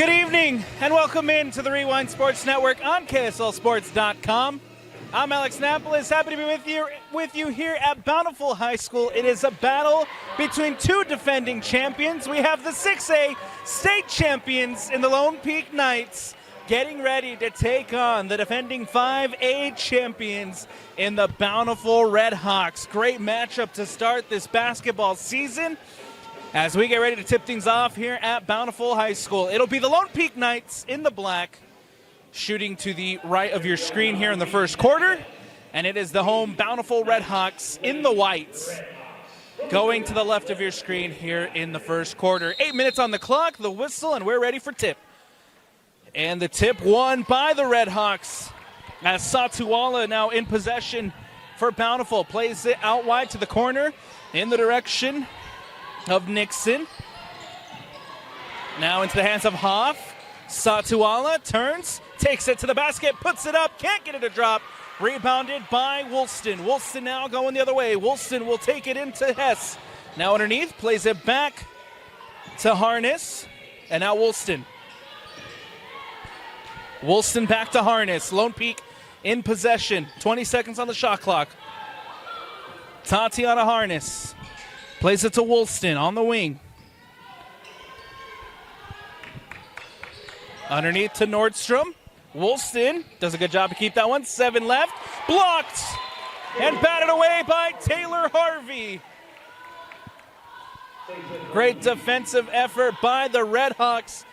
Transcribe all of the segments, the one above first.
Good evening and welcome in to the Rewind Sports Network on KSLSports.com. I'm Alex Napolis, happy to be with you here at Bountiful High School. It is a battle between two defending champions. We have the 6A state champions in the Lone Peak Knights getting ready to take on the defending 5A champions in the Bountiful Redhawks. Great matchup to start this basketball season as we get ready to tip things off here at Bountiful High School. It'll be the Lone Peak Knights in the black, shooting to the right of your screen here in the first quarter, and it is the home Bountiful Redhawks in the whites going to the left of your screen here in the first quarter. 8 minutes on the clock, the whistle, and we're ready for tip. And the tip won by the Redhawks as Satuala now in possession for Bountiful. Plays it out wide to the corner in the direction of Nixon. Now into the hands of Hoff. Satuala turns, takes it to the basket, puts it up, can't get it to drop. Rebounded by Woolston. Woolston now going the other way. Woolston will take it into Hess. Now underneath, plays it back to Harness. And now Woolston. Woolston back to Harness. Lone Peak in possession. 20 seconds on the shot clock. Tatiana Harness plays it to Woolston on the wing. Underneath to Nordstrom. Woolston does a good job to keep that one. 7 left. Blocked and batted away by Taylor Harvey. Great defensive effort by the Redhawks.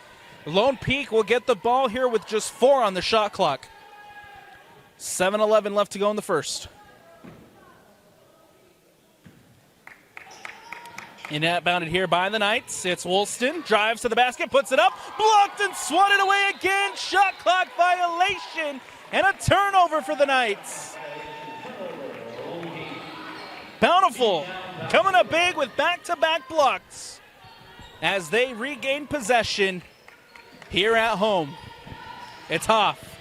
Lone Peak will get the ball here with just 4 on the shot clock. 7:11 left to go in the first. Inbounded here by the Knights. It's Woolston. Drives to the basket, puts it up. Blocked and swatted away again. Shot clock violation and a turnover for the Knights. Bountiful coming up big with back-to-back blocks as they regain possession here at home. It's Hoff.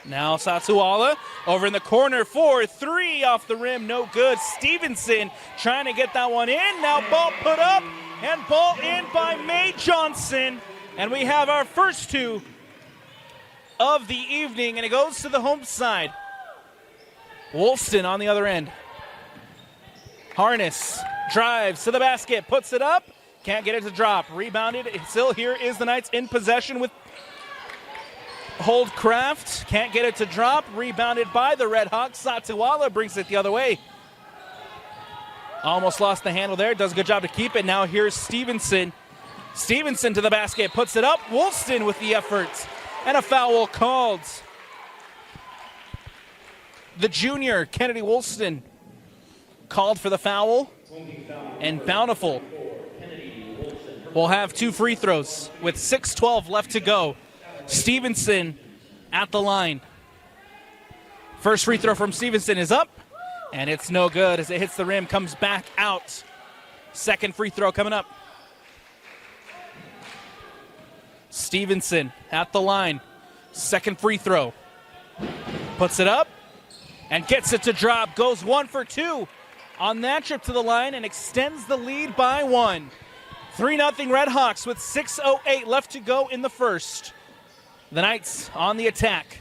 Now Satuala over in the corner for 3 off the rim, no good. Stevenson trying to get that one in. Now ball put up and ball in by Mae Johnson. And we have our first 2 of the evening, and it goes to the home side. Woolston on the other end. Harness drives to the basket, puts it up, can't get it to drop. Rebounded, still here is the Knights in possession with Holdcraft, can't get it to drop. Rebounded by the Redhawks. Satuala brings it the other way. Almost lost the handle there. Does a good job to keep it. Now here's Stevenson. Stevenson to the basket. Puts it up. Woolston with the effort. And a foul called. The junior, Kennedy Woolston, called for the foul. And Bountiful will have 2 free throws with 6:12 left to go. Stevenson at the line. First free throw from Stevenson is up, and it's no good as it hits the rim, comes back out. Second free throw coming up. Stevenson at the line. Second free throw. Puts it up and gets it to drop. Goes 1 for 2 on that trip to the line and extends the lead by 1. 3-0 Redhawks with 6:08 left to go in the first. The Knights on the attack.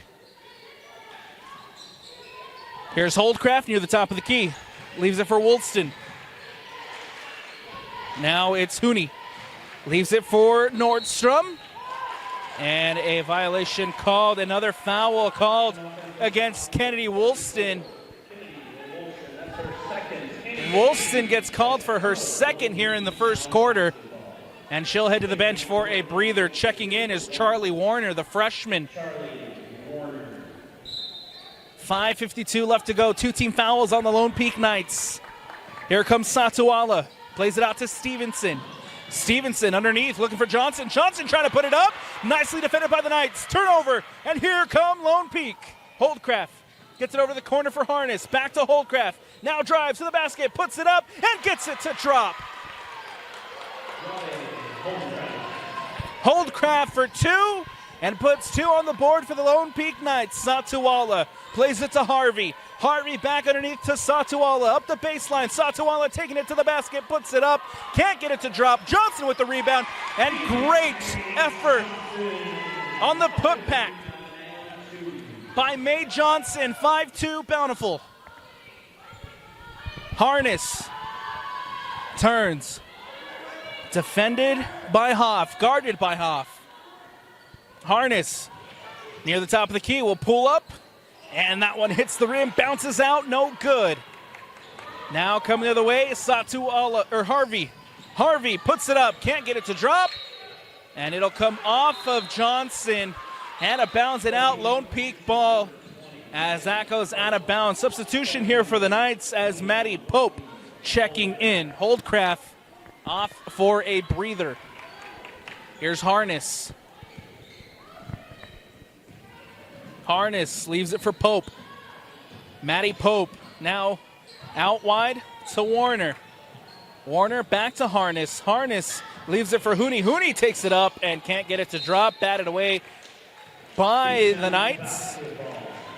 Here's Holdcraft near the top of the key. Leaves it for Woolston. Now it's Hooney. Leaves it for Nordstrom. And a violation called. Another foul called against Kennedy Woolston. Woolston gets called for her second here in the first quarter. And she'll head to the bench for a breather. Checking in is Charlie Warner, the freshman. 5:52 left to go. 2 team fouls on the Lone Peak Knights. Here comes Satuala. Plays it out to Stevenson. Stevenson underneath, looking for Johnson. Johnson trying to put it up. Nicely defended by the Knights. Turnover, and here come Lone Peak. Holdcraft gets it over the corner for Harness. Back to Holdcraft. Now drives to the basket, puts it up, and gets it to drop. Holdcraft for 2 and puts 2 on the board for the Lone Peak Knights. Satuala plays it to Harvey. Harvey back underneath to Satuala. Up the baseline. Satuala taking it to the basket. Puts it up. Can't get it to drop. Johnson with the rebound. And great effort on the putback by Mae Johnson. 5-2 Bountiful. Harness turns. Defended by Hoff. Guarded by Hoff. Harness near the top of the key will pull up. And that one hits the rim, bounces out, no good. Now coming the other way, Harvey. Harvey puts it up, can't get it to drop. And it'll come off of Johnson. And it bounds it out, Lone Peak ball as that goes out of bounds. Substitution here for the Knights as Maddie Pope checking in. Holdcraft off for a breather. Here's Harness. Harness leaves it for Pope. Maddie Pope now out wide to Warner. Warner back to Harness. Harness leaves it for Hooney. Hooney takes it up and can't get it to drop. Batted away by the Knights.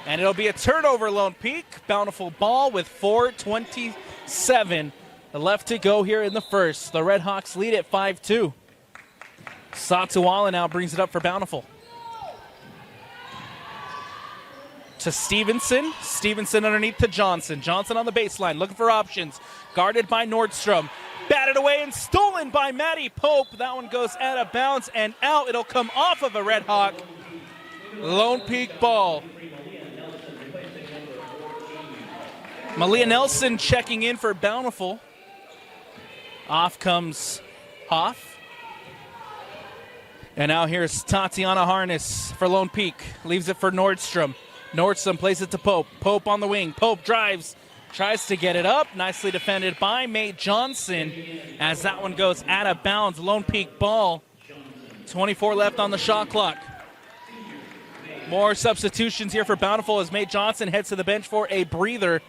And it'll be a turnover, Lone Peak. Bountiful ball with 4:27 left to go here in the first. The Redhawks lead at 5-2. Satuala now brings it up for Bountiful. To Stevenson. Stevenson underneath to Johnson. Johnson on the baseline, looking for options. Guarded by Nordstrom. Batted away and stolen by Maddie Pope. That one goes out of bounds and out. It'll come off of a Red Hawk. Lone Peak ball. Malia Nelson checking in for Bountiful. Off comes Hoff. And now here's Tatiana Harness for Lone Peak. Leaves it for Nordstrom. Nordstrom plays it to Pope. Pope on the wing. Pope drives. Tries to get it up. Nicely defended by Mae Johnson as that one goes out of bounds. Lone Peak ball. 24 left on the shot clock. More substitutions here for Bountiful as Mae Johnson heads to the bench for a breather.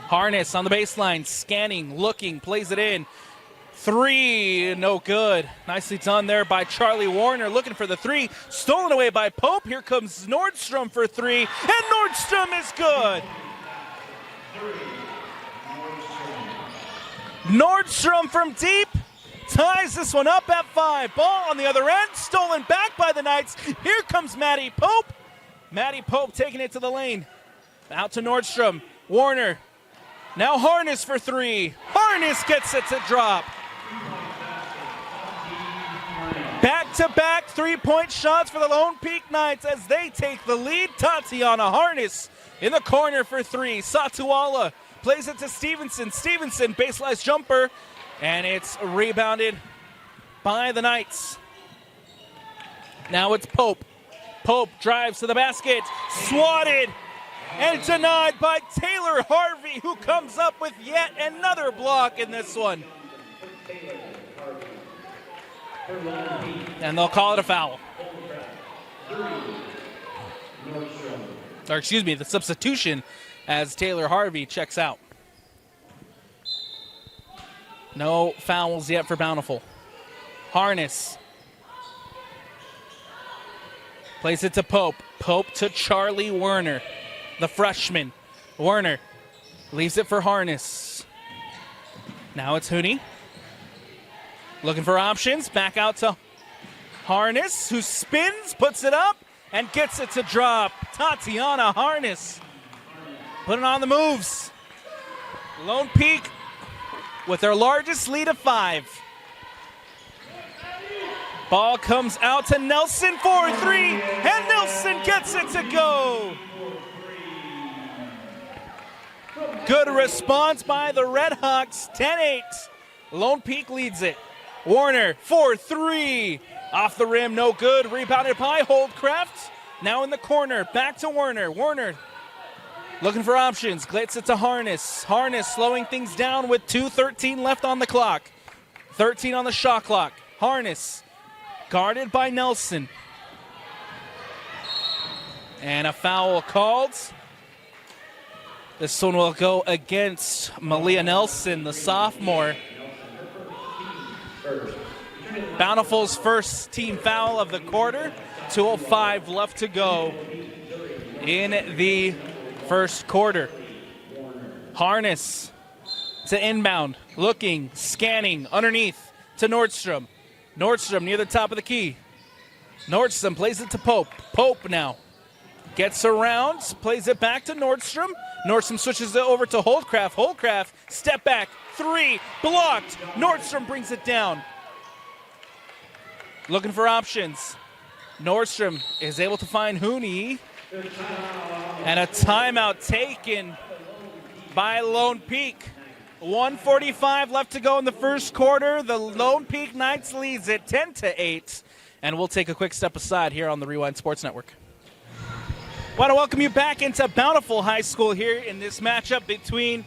Harness on the baseline. Scanning, looking, plays it in. Three, no good. Nicely done there by Charlie Warner, looking for the three. Stolen away by Pope. Here comes Nordstrom for three, and Nordstrom is good. Nordstrom from deep ties this one up at 5. Ball on the other end, stolen back by the Knights. Here comes Maddie Pope. Maddie Pope taking it to the lane. Out to Nordstrom. Warner. Now Harness for three. Harness gets it to drop. Back-to-back three-point shots for the Lone Peak Knights as they take the lead. Tatiana Harness in the corner for three. Satuala plays it to Stevenson. Stevenson, baseline jumper, and it's rebounded by the Knights. Now it's Pope. Pope drives to the basket, swatted and denied by Taylor Harvey, who comes up with yet another block in this one. And they'll call it a foul. Or excuse me, the substitution as Taylor Harvey checks out. No fouls yet for Bountiful. Harness. Plays it to Pope. Pope to Charlie Werner, the freshman. Werner leaves it for Harness. Now it's Hooney. Looking for options. Back out to Harness, who spins, puts it up, and gets it to drop. Tatiana Harness putting on the moves. Lone Peak with their largest lead of 5. Ball comes out to Nelson for three, and Nelson gets it to go. Good response by the Redhawks, 10-8. Lone Peak leads it. Warner for three. Off the rim, no good. Rebounded by Holdcraft. Now in the corner, back to Werner. Werner looking for options. Glitz it to Harness. Harness slowing things down with 2:13 left on the clock. 13 on the shot clock. Harness guarded by Nelson. And a foul called. This one will go against Malia Nelson, the sophomore. Bountiful's first team foul of the quarter. 2:05 left to go in the first quarter. Harness to inbound, looking, scanning, underneath to Nordstrom. Nordstrom near the top of the key. Nordstrom plays it to Pope. Pope now gets around, plays it back to Nordstrom. Nordstrom switches it over to Holdcraft. Holdcraft, step back, three, blocked. Nordstrom brings it down. Looking for options. Nordstrom is able to find Hooney. And a timeout taken by Lone Peak. 1:45 left to go in the first quarter. The Lone Peak Knights leads it 10-8. And we'll take a quick step aside here on the Rewind Sports Network. Want to welcome you back into Bountiful High School here in this matchup between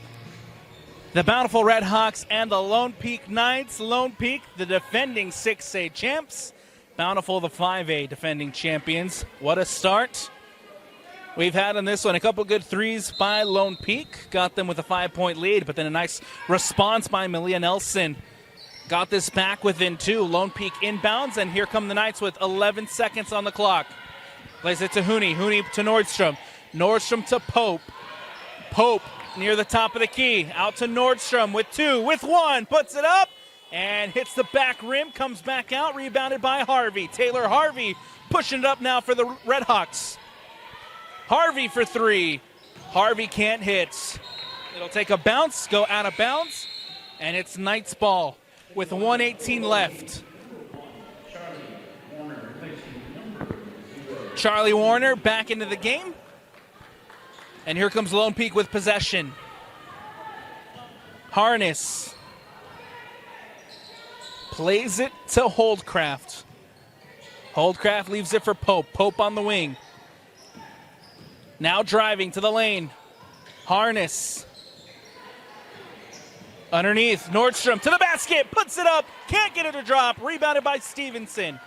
the Bountiful Redhawks and the Lone Peak Knights. Lone Peak, the defending 6A champs. Bountiful, the 5A defending champions. What a start we've had on this one. A couple good threes by Lone Peak. Got them with a 5-point lead, but then a nice response by Malia Nelson. Got this back within two. Lone Peak inbounds, and here come the Knights with 11 seconds on the clock. Plays it to Hooney. Hooney to Nordstrom. Nordstrom to Pope. Pope near the top of the key. Out to Nordstrom with two, with one. Puts it up and hits the back rim. Comes back out. Rebounded by Harvey. Taylor Harvey pushing it up now for the Redhawks. Harvey for three. Harvey can't hit. It'll take a bounce, go out of bounds, and it's Knights ball with 1:18 left. Charlie Warner back into the game. And here comes Lone Peak with possession. Harness plays it to Holdcraft. Holdcraft leaves it for Pope. Pope on the wing. Now driving to the lane. Harness. Underneath, Nordstrom to the basket. Puts it up. Can't get it to drop. Rebounded by Stevenson.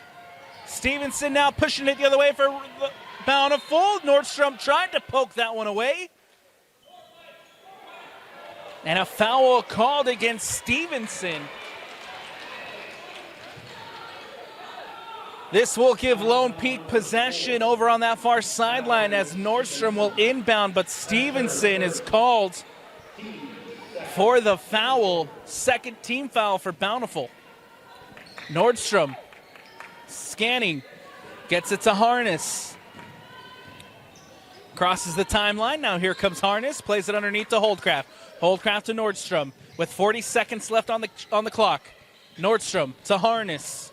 Stevenson now pushing it the other way for Bountiful. Nordstrom tried to poke that one away. And a foul called against Stevenson. This will give Lone Peak possession over on that far sideline as Nordstrom will inbound, but Stevenson is called for the foul. Second team foul for Bountiful. Nordstrom scanning, gets it to Harness. Crosses the timeline. Now here comes Harness. Plays it underneath to Holdcraft. Holdcraft to Nordstrom with 40 seconds left on the clock. Nordstrom to Harness.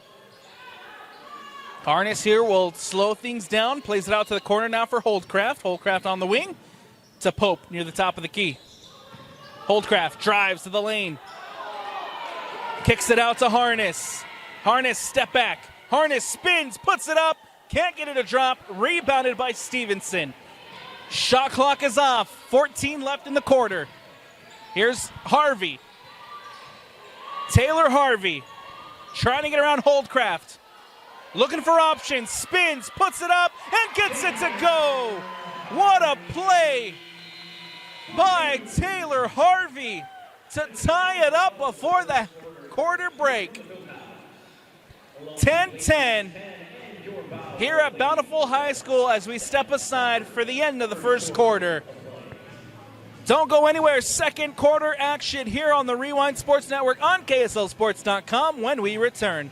Harness here will slow things down. Plays it out to the corner now for Holdcraft. Holdcraft on the wing to Pope near the top of the key. Holdcraft drives to the lane. Kicks it out to Harness. Harness step back. Harness spins, puts it up. Can't get it to drop. Rebounded by Stevenson. Shot clock is off. 14 left in the quarter. Here's Harvey. Taylor Harvey trying to get around Holdcraft. Looking for options. Spins, puts it up, and gets it to go. What a play by Taylor Harvey to tie it up before the quarter break. 10-10 here at Bountiful High School as we step aside for the end of the first quarter. Don't go anywhere. Second quarter action here on the Rewind Sports Network on KSLSports.com when we return.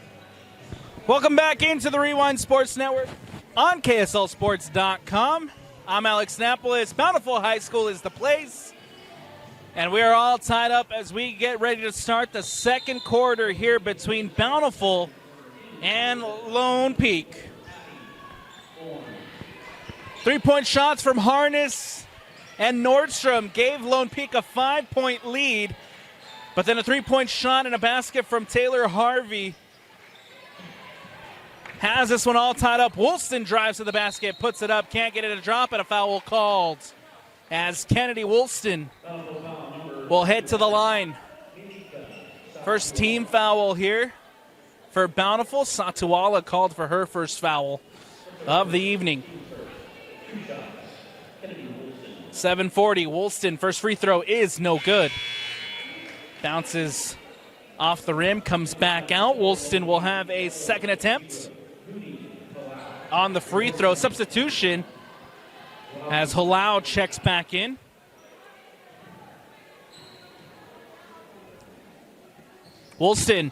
Welcome back into the Rewind Sports Network on KSLSports.com. I'm Alex Napolis. Bountiful High School is the place. And we are all tied up as we get ready to start the second quarter here between Bountiful and Lone Peak. 3-point shots from Harness and Nordstrom gave Lone Peak a 5-point lead. But then a 3-point shot and a basket from Taylor Harvey has this one all tied up. Woolston drives to the basket, puts it up, can't get it to drop, and a foul called as Kennedy Woolston will head to the line. First team foul here for Bountiful. Satuala called for her first foul of the evening. 7:40, Woolston, first free throw is no good. Bounces Off the rim, comes back out. Woolston will have a second attempt on the free throw. Substitution as Halau checks back in. Woolston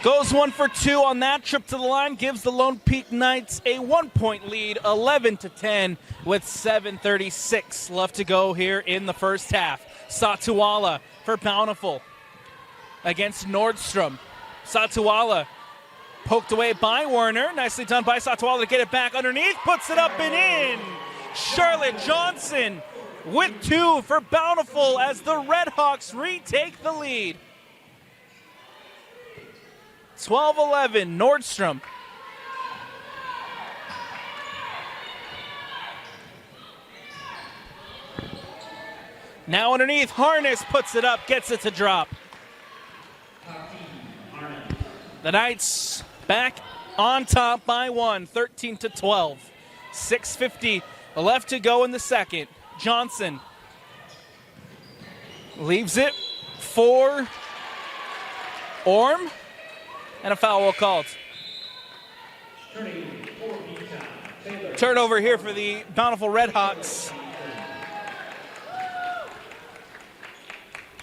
goes 1 for 2 on that trip to the line, gives the Lone Peak Knights a 1-point lead, 11-10, with 7:36 left to go here in the first half. Satuala for Bountiful against Nordstrom. Satuala poked away by Werner. Nicely done by Satuala to get it back underneath. Puts it up and in. Charlotte Johnson with 2 for Bountiful as the Redhawks retake the lead. 12-11, Nordstrom. Now underneath, Harness puts it up, gets it to drop. The Knights back on top by 1, 13-12. 6:50 left to go in the second. Johnson leaves it for Orm. And a foul called. Turnover here for the Bountiful Redhawks.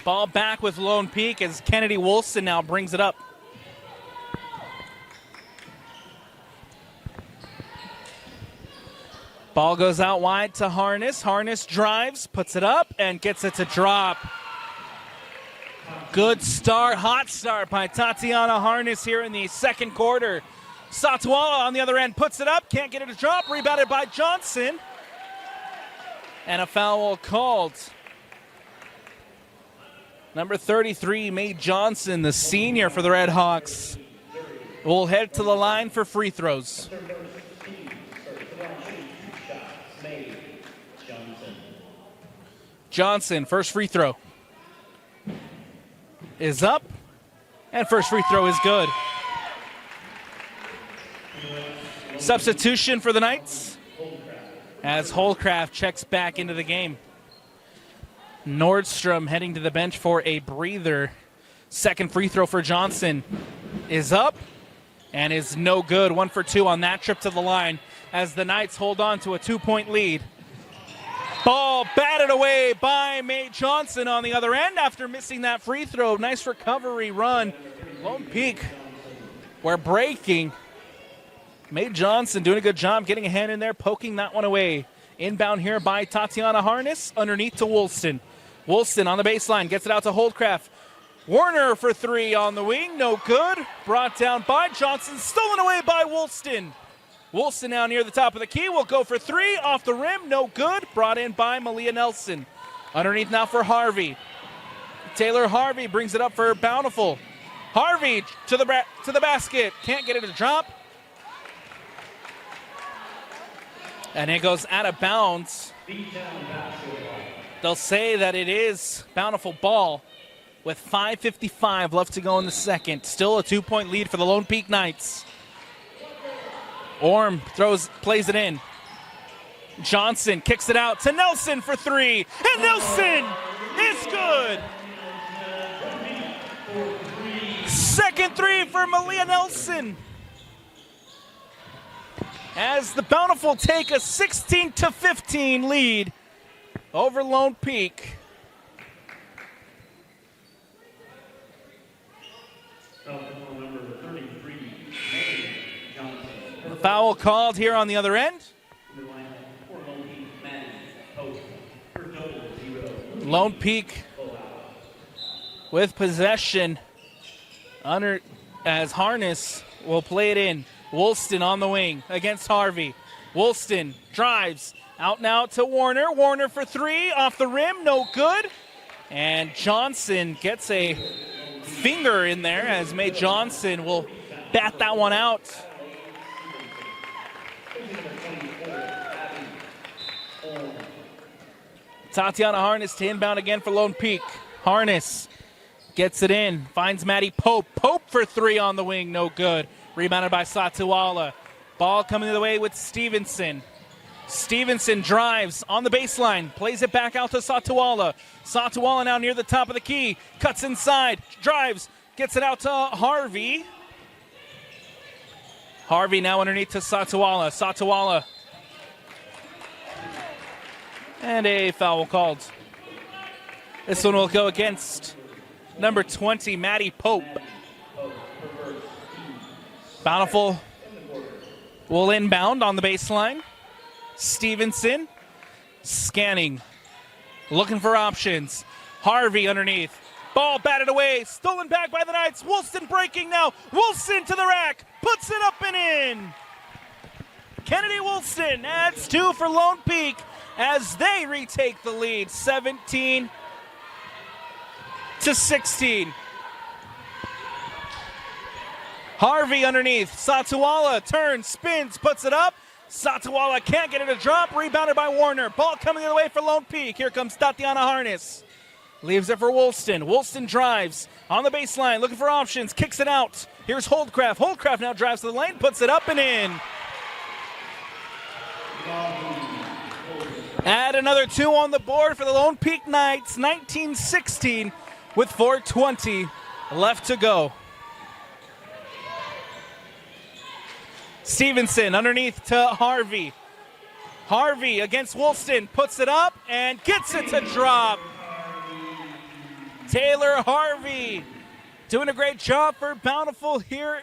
Ball back with Lone Peak as Kennedy Woolston now brings it up. Ball goes out wide to Harness. Harness drives, puts it up, and gets it to drop. Good start, hot start by Tatiana Harness here in the second quarter. Satuala on the other end puts it up, can't get it to drop, rebounded by Johnson. And a foul called. Number 33, Mae Johnson, the senior for the Redhawks, will head to the line for free throws. Johnson, first free throw is up, and first free throw is good. Substitution for the Knights as Holcraft checks back into the game. Nordstrom heading to the bench for a breather. Second free throw for Johnson is up and is no good. 1 for 2 on that trip to the line as the Knights hold on to a 2-point lead. Ball batted away by Mae Johnson on the other end after missing that free throw. Nice recovery run. Lone Peak, we're breaking. Mae Johnson doing a good job getting a hand in there, poking that one away. Inbound here by Tatiana Harness, underneath to Woolston. Woolston on the baseline, gets it out to Holdcraft. Werner for 3 on the wing, no good. Brought down by Johnson, stolen away by Woolston. Woolston now near the top of the key, will go for 3, off the rim, no good. Brought in by Malia Nelson. Underneath now for Harvey. Taylor Harvey brings it up for Bountiful. Harvey to the basket, can't get it to drop. And it goes out of bounds. They'll say that it is Bountiful ball with 5:55 left to go in the second. Still a 2-point lead for the Lone Peak Knights. Orm plays it in. Johnson kicks it out to Nelson for 3. And Nelson is good. Second 3 for Malia Nelson. As the Bountiful take a 16-15 lead over Lone Peak. Foul called here on the other end. Lone Peak with possession as Harness will play it in. Woolston on the wing against Harvey. Woolston drives out now to Warner. Warner for 3 off the rim, no good. And Johnson gets a finger in there as Mae Johnson will bat that one out. Tatiana Harness to inbound again for Lone Peak. Harness gets it in, finds Maddie Pope. Pope for 3 on the wing, no good. Rebounded by Satuala. Ball coming the way with Stevenson. Stevenson drives on the baseline, plays it back out to Satuala. Satuala now near the top of the key, cuts inside, drives, Gets it out to Harvey. Harvey now underneath to Satawala. Satawala. And a foul called. This one will go against number 20, Maddie Pope. Bountiful will inbound on the baseline. Stevenson scanning, looking for options. Harvey underneath. Ball batted away, stolen back by the Knights. Woolston breaking now. Woolston to the rack, puts it up and in. Kennedy Woolston adds 2 for Lone Peak as they retake the lead, 17-16. Harvey underneath. Satawala turns, spins, puts it up. Satawala can't get it to drop. Rebounded by Warner. Ball coming the other way for Lone Peak. Here comes Tatiana Harness. Leaves it for Woolston. Woolston drives on the baseline, looking for options. Kicks it out. Here's Holdcraft. Holdcraft now drives to the lane, puts it up and in. Add another 2 on the board for the Lone Peak Knights. 19-16 with 4:20 left to go. Stevenson underneath to Harvey. Harvey against Woolston, puts it up and gets it to drop. Taylor Harvey doing a great job for Bountiful here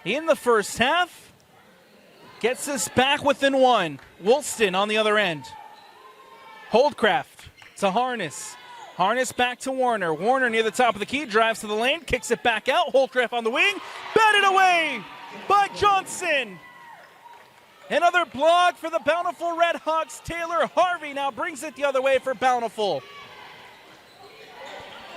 in the first half. Gets this back within 1. Woolston on the other end. Holdcraft to Harness. Harness back to Warner. Warner near the top of the key, drives to the lane, kicks it back out. Holdcraft on the wing, batted away by Johnson. Another block for the Bountiful Redhawks. Taylor Harvey now brings it the other way for Bountiful.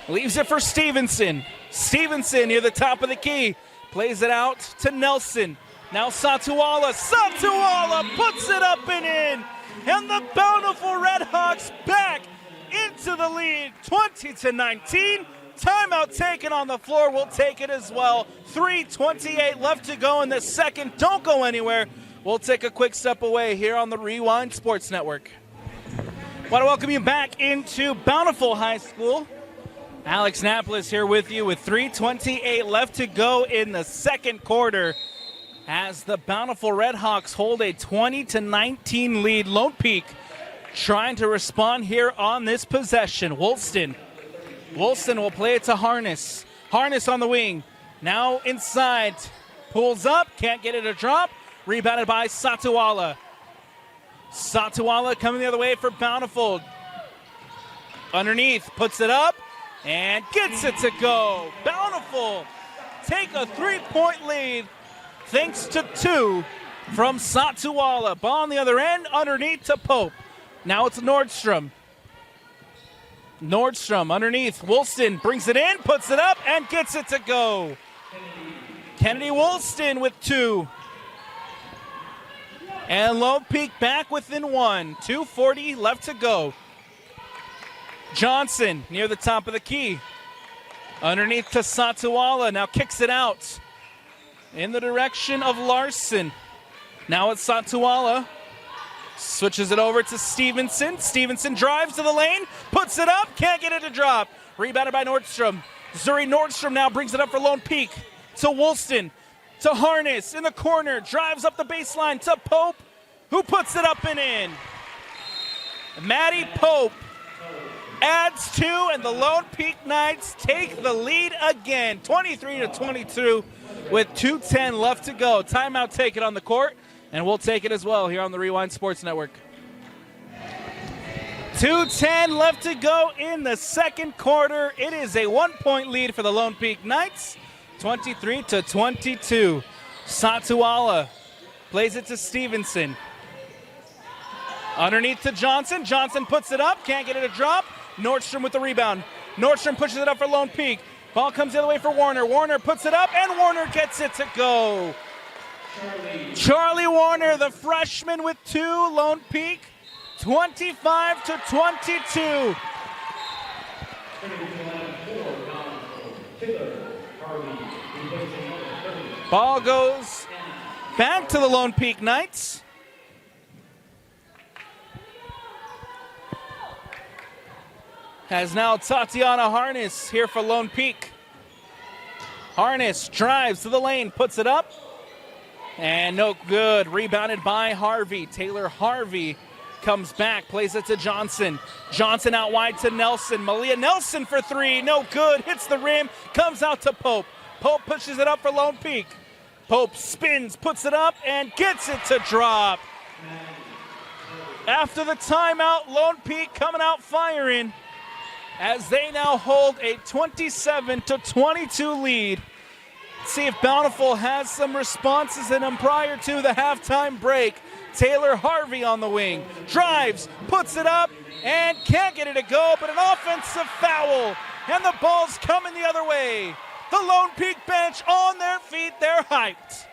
Leaves it for Stevenson. Stevenson near the top of the key. Plays it out to Nelson. Now Satawala. Satawala puts it up and in. And the Bountiful Redhawks back into the lead, 20-19. Timeout taken on the floor. We'll take it as well. 3:28 left to go in the second. Don't go anywhere. We'll take a quick step away here on the Rewind Sports Network. Want to welcome you back into Bountiful High School. Alex Napolis here with you with 3:28 left to go in the second quarter as the Bountiful Redhawks hold a 20-19 lead. Lone Peak trying to respond here on this possession. Woolston will play it to Harness. Harness on the wing. Now inside. Pulls up. Can't get it to drop. Rebounded by Satawala. Satawala coming the other way for Bountiful. Underneath. Puts it up. And gets it to go. Bountiful take a 3-point lead thanks to 2 from Satawala. Ball on the other end. Underneath to Pope. Now it's Nordstrom. Nordstrom underneath. Woolston brings it in, puts it up, and gets it to go. Kennedy Woolston with 2. And Lone Peak back within 1. 2:40 left to go. Johnson near the top of the key. Underneath to Satawala. Now kicks it out in the direction of Larson. Now it's Satawala. Switches it over to Stevenson. Stevenson drives to the lane, puts it up, can't get it to drop. Rebounded by Nordstrom. Zuri Nordstrom now brings it up for Lone Peak. To Woolston, to Harness in the corner, drives up the baseline to Pope, who puts it up and in. Maddie Pope adds 2, and the Lone Peak Knights take the lead again, 23-22 with 2:10 left to go. Timeout taken on the court. And we'll take it as well here on the Rewind Sports Network. 2:10 left to go in the second quarter. It is a 1-point lead for the Lone Peak Knights, 23-22. Satawala plays it to Stevenson. Underneath to Johnson. Johnson puts it up, can't get it to drop. Nordstrom with the rebound. Nordstrom pushes it up for Lone Peak. Ball comes the other way for Warner. Warner puts it up, and Warner gets it to go. Charlie Warner, the freshman with 2, Lone Peak, 25-22. Ball goes back to the Lone Peak Knights. Has now Tatiana Harness here for Lone Peak. Harness drives to the lane, puts it up, and no good. Rebounded by Harvey. Taylor Harvey comes back, plays it to Johnson. Johnson out wide to Nelson. Malia Nelson for three, no good. Hits the rim, comes out to Pope. Pope pushes it up for Lone Peak. Pope spins, puts it up, and gets it to drop. After the timeout, Lone Peak coming out firing as they now hold a 27-22 lead. See if Bountiful has some responses in them prior to the halftime break. Taylor Harvey on the wing, drives, puts it up, and can't get it to go, but an offensive foul, and the ball's coming the other way. The Lone Peak bench on their feet, they're hyped.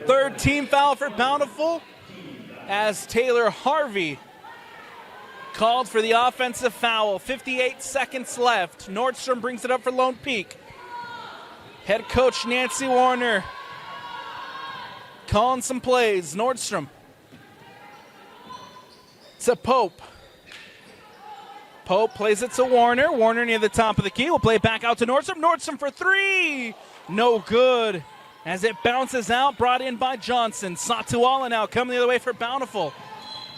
Third team foul for Bountiful as Taylor Harvey called for the offensive foul. 58 seconds left. Nordstrom brings it up for Lone Peak. Head coach Nancy Warner calling some plays. Nordstrom to Pope. Pope plays it to Warner. Warner near the top of the key. Will play it back out to Nordstrom. Nordstrom for three. No good. As it bounces out, brought in by Johnson. Satuala now coming the other way for Bountiful.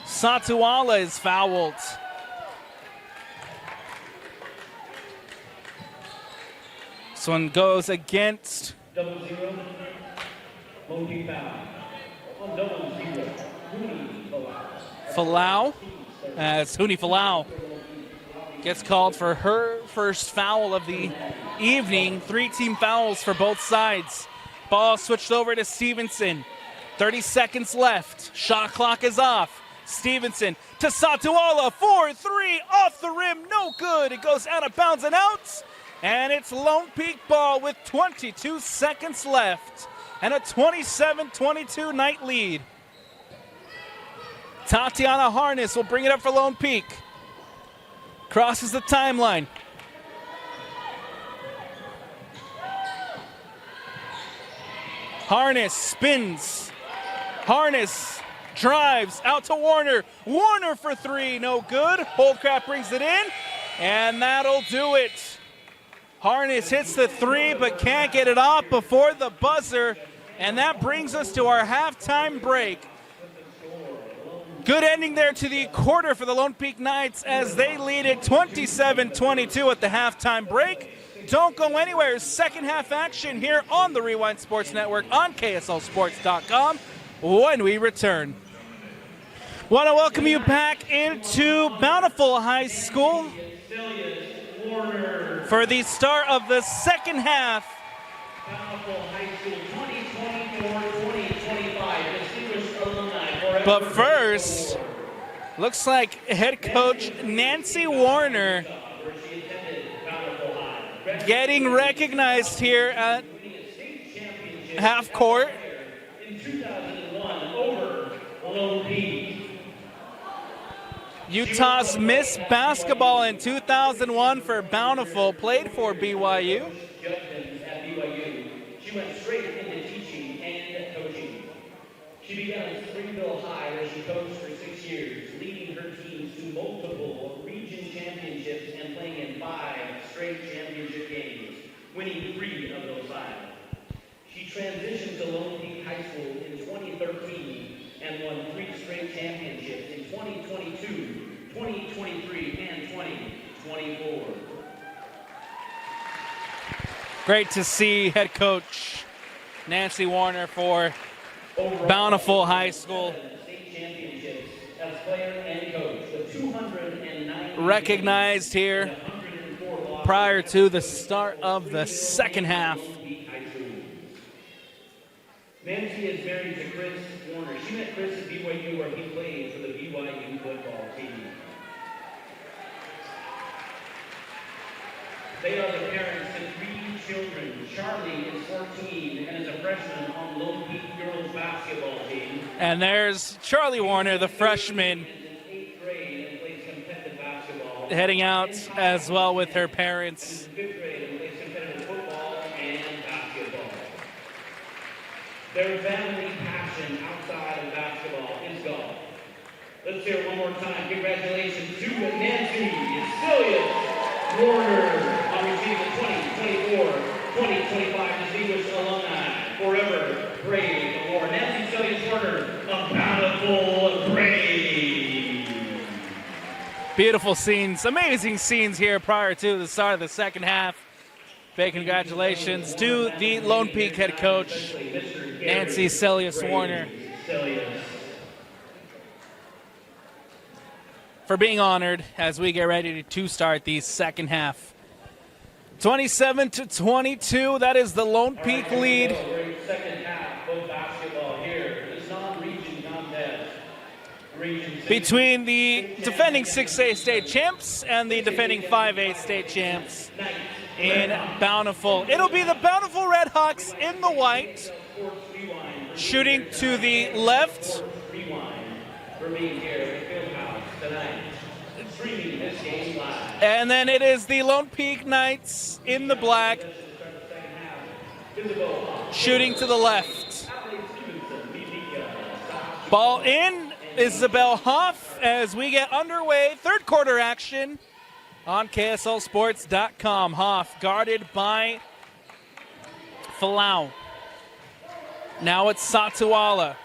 Satuala is fouled. This one goes against Falau. As Huni Falau gets called for her first foul of the evening. 3-team fouls for both sides. Ball switched over to Stevenson. 30 seconds left. Shot clock is off. Stevenson to Satuala. 4-3 off the rim. No good. It goes out of bounds and out. And it's Lone Peak ball with 22 seconds left. And a 27-22 night lead. Tatiana Harness will bring it up for Lone Peak. Crosses the timeline. Harness spins. Harness drives out to Warner. Warner for three, no good. Holdcraft brings it in, and that'll do it. Harness hits the three, but can't get it off before the buzzer, and that brings us to our halftime break. Good ending there to the quarter for the Lone Peak Knights as they lead it 27-22 at the halftime break. Don't go anywhere. Second half action here on the Rewind Sports Network on KSLSports.com when we return. Want to welcome you back into Bountiful High School for the start of the second half. Bountiful High School 2024-2025 Distinguished Alumni. But first, looks like head coach Nancy Warner getting recognized here at half court. In 2001 over Lone Peak. Utah's Miss Basketball in 2001 for Bountiful, played for BYU. At BYU. She went straight into teaching and coaching. She began at Springville High where she coached for 6 years, leading her teams to multiple region championships and playing in 5 straight championship games, winning 3 of those 5. She transitioned to Lone Peak High School in 2013 and won 3 straight championships in 2022, 2023, and 2024. Great to see head coach Nancy Warner for Bountiful High School State championships as player and coach, the 209 recognized here prior to the start of the second half. Nancy is married to Chris Warner. She met Chris at BYU where he played for the BYU football team. They are the parents to 3 children. Charlie is 14 and is a freshman on Lone Peak girls basketball team. And there's Charlie Warner, the freshman, In 8th grade and plays competitive basketball. heading out as well with her parents. In 5th grade and plays competitive football and basketball. Their family passion outside of basketball is golf. Let's hear it one more time. Congratulations to Nancy Cilius. Warner on receiving the 2024-2025 Distinguished Alumni Forever Brave Award. Nancy Sellius Warner, a Bountiful Brave. Beautiful scenes, amazing scenes here prior to the start of the second half. Big congratulations to the Lone Peak head coach, Nancy Sellius Warner, for being honored as we get ready to start the second half. 27-22, that is the Lone Peak lead. Second half of basketball here. This non-region contest. Between the defending 6A state champs and the defending 5A state champs in Bountiful. It'll be the Bountiful Redhawks in the white, shooting to the left. And then it is the Lone Peak Knights in the black, shooting to the left. Ball in, Isabel Hoff, as we get underway. Third quarter action on KSLSports.com. Hoff guarded by Falau. Now it's Satuala.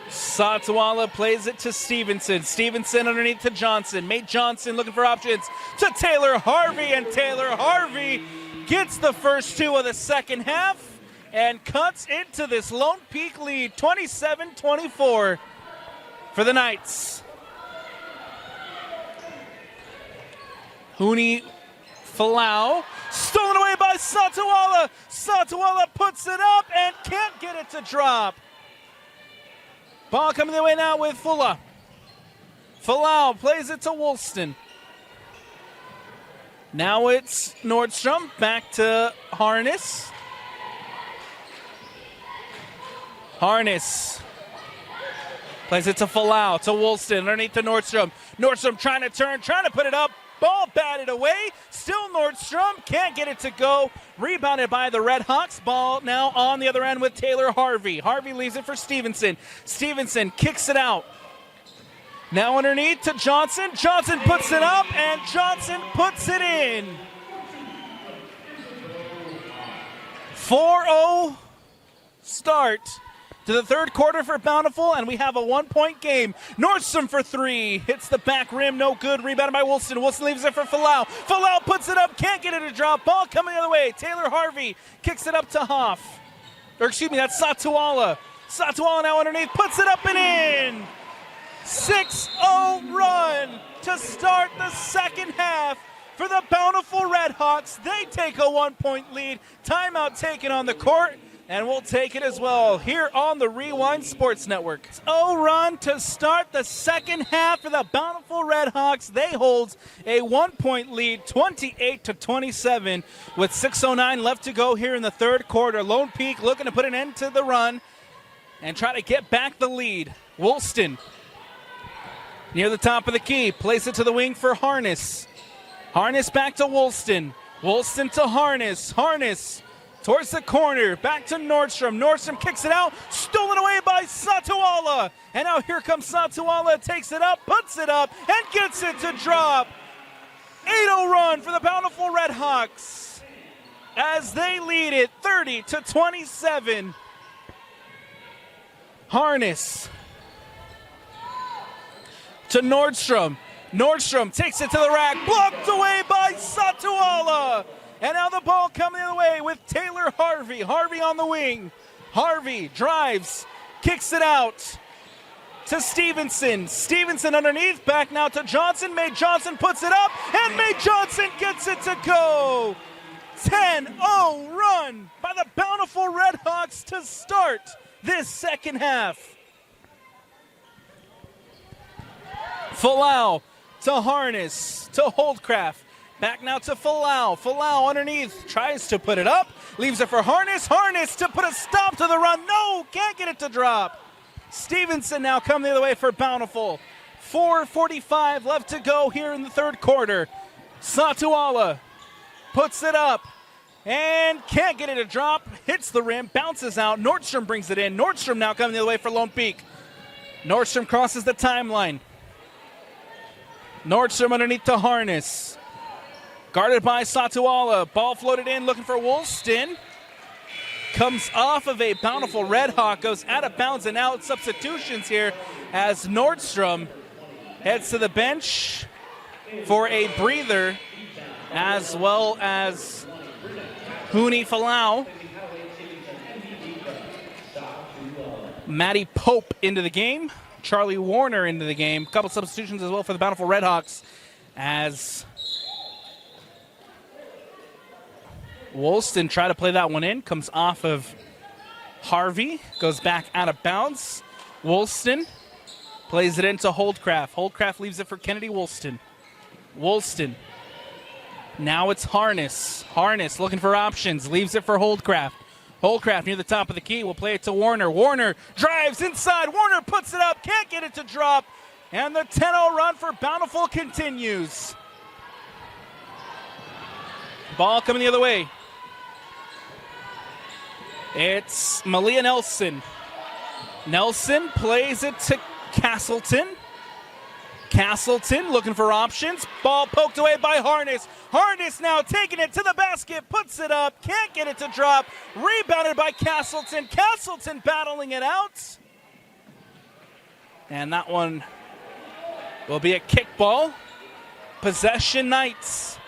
Satuala plays it to Stevenson. Stevenson underneath to Johnson. Mate Johnson looking for options to Taylor Harvey, and Taylor Harvey gets the first two of the second half and cuts into this Lone Peak lead, 27-24 for the Knights. Huni Falau, stolen away by Satuala. Satuala puts it up and can't get it to drop. Ball coming their way now with Fulla. Falau plays it to Woolston. Now it's Nordstrom, back to Harness. Harness plays it to Falau, to Woolston, underneath to Nordstrom. Nordstrom trying to turn, trying to put it up. Ball batted away. Still Nordstrom. Can't get it to go. Rebounded by the Redhawks. Ball now on the other end with Taylor Harvey. Harvey leaves it for Stevenson. Stevenson kicks it out. Now underneath to Johnson. Johnson puts it up, and Johnson puts it in. 4-0 start to the third quarter for Bountiful, and we have a 1-point game. Nordstrom for three. Hits the back rim, no good. Rebounded by Wilson. Wilson leaves it for Falau. Falau puts it up, can't get it to drop. Ball coming the other way. Taylor Harvey kicks it up to Hoff. Or excuse me, that's Satuala. Satuala now underneath, puts it up and in. 6-0 run to start the second half for the Bountiful Redhawks. They take a 1-point lead. Timeout taken on the court. And we'll take it as well here on the Rewind Sports Network. 0 run to start the second half for the Bountiful Redhawks. They hold a 1-point lead, 28-27, with 6:09 left to go here in the third quarter. Lone Peak looking to put an end to the run and try to get back the lead. Woolston near the top of the key. Place it to the wing for Harness. Harness back to Woolston. Woolston to Harness. Harness towards the corner, back to Nordstrom. Nordstrom kicks it out, stolen away by Satuala. And now here comes Satuala, takes it up, puts it up, and gets it to drop. 8-0 run for the Bountiful Redhawks as they lead it 30-27. Harness to Nordstrom. Nordstrom takes it to the rack, blocked away by Satuala. And now the ball coming the other way with Taylor Harvey. Harvey on the wing. Harvey drives, kicks it out to Stevenson. Stevenson underneath, back now to Johnson. May Johnson puts it up, and May Johnson gets it to go. 10-0 run by the Bountiful Redhawks to start this second half. Falau to Harness, to Holdcraft. Back now to Falau. Falau underneath, tries to put it up, leaves it for Harness. Harness to put a stop to the run. No, can't get it to drop. Stevenson now coming the other way for Bountiful. 4:45 left to go here in the third quarter. Satuala puts it up and can't get it to drop. Hits the rim, bounces out. Nordstrom brings it in. Nordstrom now coming the other way for Lone Peak. Nordstrom crosses the timeline. Nordstrom underneath to Harness. Guarded by Satuala. Ball floated in, looking for Woolston. Comes off of a Bountiful Redhawk, goes out of bounds and out. Substitutions here as Nordstrom heads to the bench for a breather, as well as Huni Falau. Matty Pope into the game. Charlie Warner into the game. A couple substitutions as well for the Bountiful Redhawks as Woolston tried to play that one in. Comes off of Harvey. Goes back out of bounds. Woolston plays it into Holdcraft. Holdcraft leaves it for Kennedy Woolston. Woolston. Now it's Harness. Harness looking for options. Leaves it for Holdcraft. Holdcraft near the top of the key. Will play it to Warner. Warner drives inside. Warner puts it up. Can't get it to drop. And the 10-0 run for Bountiful continues. Ball coming the other way. It's Malia Nelson. Nelson plays it to Castleton. Castleton looking for options. Ball poked away by Harness. Harness now taking it to the basket. Puts it up. Can't get it to drop. Rebounded by Castleton. Castleton battling it out. And that one will be a kickball. Possession Knights.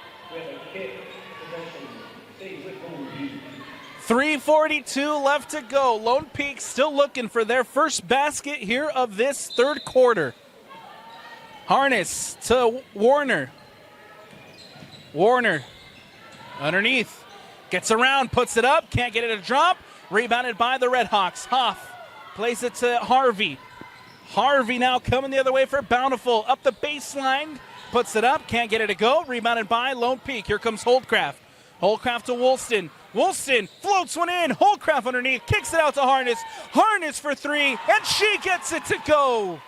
3:42 left to go. Lone Peak still looking for their first basket here of this third quarter. Harness to Warner. Warner underneath. Gets around, puts it up, can't get it to drop. Rebounded by the Redhawks. Hoff plays it to Harvey. Harvey now coming the other way for Bountiful. Up the baseline, puts it up, can't get it to go. Rebounded by Lone Peak. Here comes Holdcraft. Holdcraft to Woolston. Woolston floats one in. Holdcraft underneath, kicks it out to Harness. Harness for three, and she gets it to go.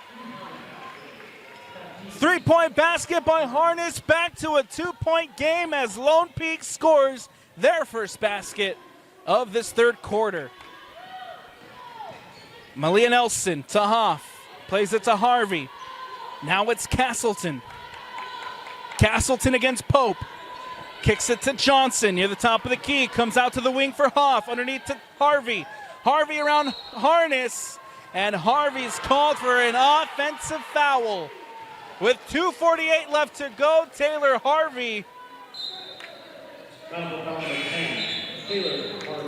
3-point basket by Harness. Back to a 2-point game as Lone Peak scores their first basket of this third quarter. Malia Nelson to Hoff. Plays it to Harvey. Now it's Castleton. Castleton against Pope. Kicks it to Johnson near the top of the key. Comes out to the wing for Hoff. Underneath to Harvey. Harvey around Harness. And Harvey's called for an offensive foul. With 2:48 left to go, Taylor Harvey